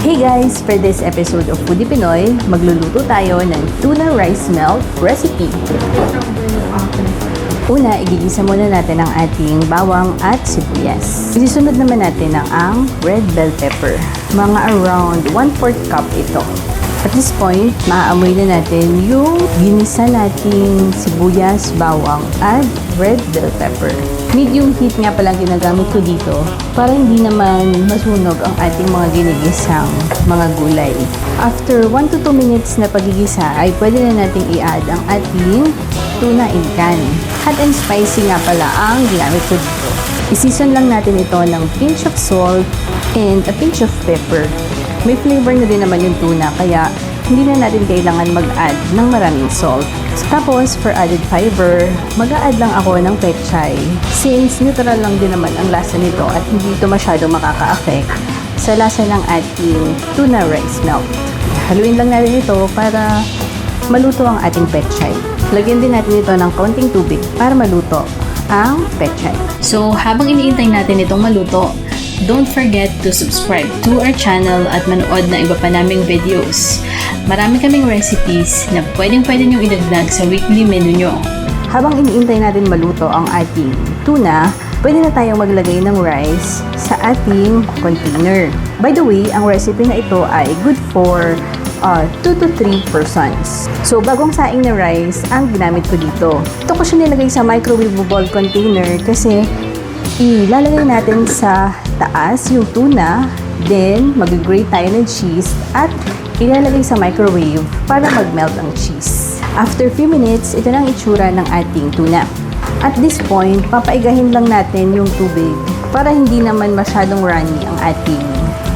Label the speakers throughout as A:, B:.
A: Hey guys! For this episode of Foodie Pinoy, magluluto tayo ng tuna rice melt recipe. Una, igigisa muna natin ang ating bawang at sibuyas. Isisunod naman natin ang red bell pepper. Mga around 1/4 cup ito. At this point, maaamoy na natin yung ginisa nating sibuyas, bawang, at red bell pepper. Medium heat nga palang ginagamit ko dito para hindi naman masunog ang ating mga ginigisang mga gulay. After 1 to 2 minutes na pagigisa ay pwede na nating i-add ang ating tuna in can. Hot and spicy nga pala ang ginamit ko dito. I-season lang natin ito ng pinch of salt and a pinch of pepper. May flavor na din naman yung tuna kaya hindi na natin kailangan mag-add ng maraming salt. Tapos, for added fiber, mag-a-add lang ako ng pechay. Since neutral lang din naman ang lasa nito at hindi ito masyado makaka-affect sa lasa ng ating tuna rice melt. Haluin lang natin ito para maluto ang ating pechay. Lagyan din natin ito ng kaunting tubig para maluto ang pechay.
B: So, habang iniintay natin itong maluto, don't forget to subscribe to our channel at manood na iba pa naming videos. Marami kaming recipes na pwedeng-pwede nyo idagdag sa weekly menu nyo.
A: Habang iniintay natin maluto ang ating tuna, pwede na tayong maglagay ng rice sa ating container. By the way, ang recipe na ito ay good for 2 to 3 persons. So, bagong saing na rice ang ginamit ko dito. Ito ko siya nilagay sa microwavable container kasi ilalagay natin sa taas yung tuna, then mag-grate tayo ng cheese at ilalagay sa microwave para mag-melt ang cheese. After few minutes, ito na ang itsura ng ating tuna. At this point, papaigahin lang natin yung tubig para hindi naman masyadong runny ang ating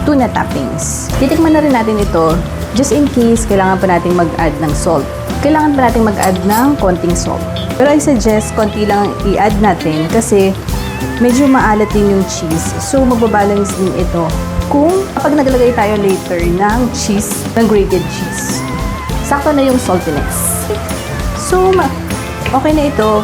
A: tuna toppings. Titikman na rin natin ito just in case kailangan pa natin mag-add ng salt. Kailangan pa natin mag-add ng konting salt. Pero I suggest konti lang i-add natin kasi medyo maalat din yung cheese. So, magbabalance din ito kung kapag naglagay tayo later ng cheese, ng grated cheese. Sakto na yung saltiness. So, okay na ito.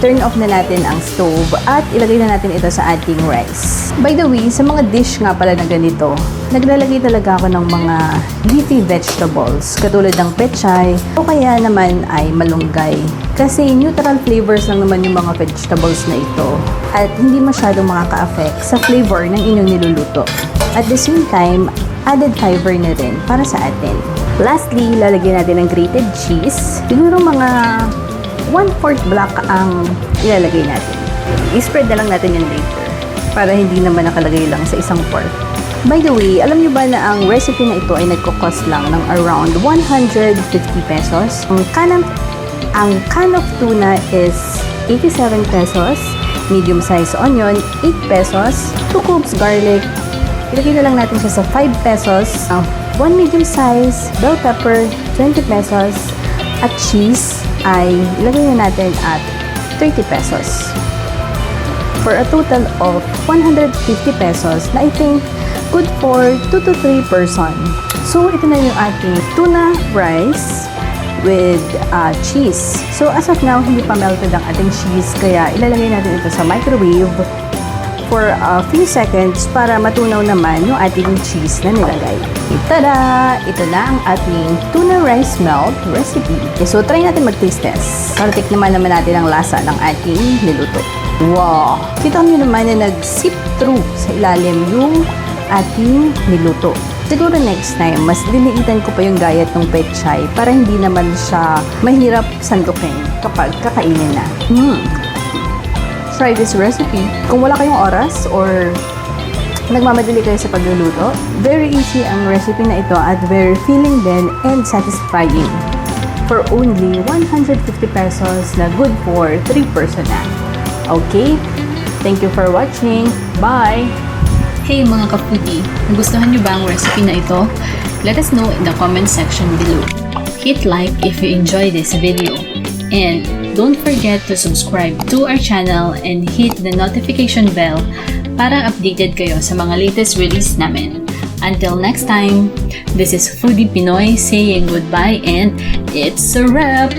A: Turn off na natin ang stove at ilagay na natin ito sa ating rice. By the way, sa mga dish nga pala na ganito, naglalagay talaga ako ng mga leafy vegetables katulad ng pechay o kaya naman ay malunggay. Kasi neutral flavors lang naman yung mga vegetables na ito at hindi masyadong makaka-affect sa flavor ng inyong niluluto. At the same time, added fiber na rin para sa atin. Lastly, lalagyan natin ng grated cheese. Siguro mga 1/4 block ang ilalagay natin. I-spread na lang natin yan later para hindi naman nakalagay lang sa isang part. By the way, alam niyo ba na ang recipe na ito ay nagko-cost lang ng around 150 pesos? Ang can of tuna is 87 pesos, medium size onion 8 pesos, 2 cloves garlic, ilagay na lang natin siya sa 5 pesos, 1 medium size bell pepper 20 pesos, at cheese ay ilagay na natin at 30 pesos. For a total of 150 pesos na I think good for 2 to 3 person. So, ito na yung ating tuna rice with cheese. So, as of now, hindi pa melted ang ating cheese kaya ilalagay natin ito sa microwave for a few seconds para matunaw naman yung ating cheese na nilagay. Tada! Ito na ang ating tuna rice melt recipe. Okay, so, try natin mag-taste test. Para tikman naman natin ang lasa ng ating niluto. Wow! Kita nyo naman na nag-sip through sa ilalim yung ating niluto. Siguro next time, mas liniitan ko pa yung gayat ng pechay para hindi naman siya mahirap sandukin kapag kakainin na. Try this recipe. Kung wala kayong oras or nagmamadali kayo sa pagluluto, very easy ang recipe na ito at very filling din and satisfying. For only 150 pesos na good for 3 person na. Okay? Thank you for watching. Bye!
B: Hey mga ka-foodie, nagustuhan nyo ba ang recipe na ito? Let us know in the comment section below. Hit like if you enjoy this video. And don't forget to subscribe to our channel and hit the notification bell para updated kayo sa mga latest release namin. Until next time, this is Foodie Pinoy saying goodbye and it's a wrap!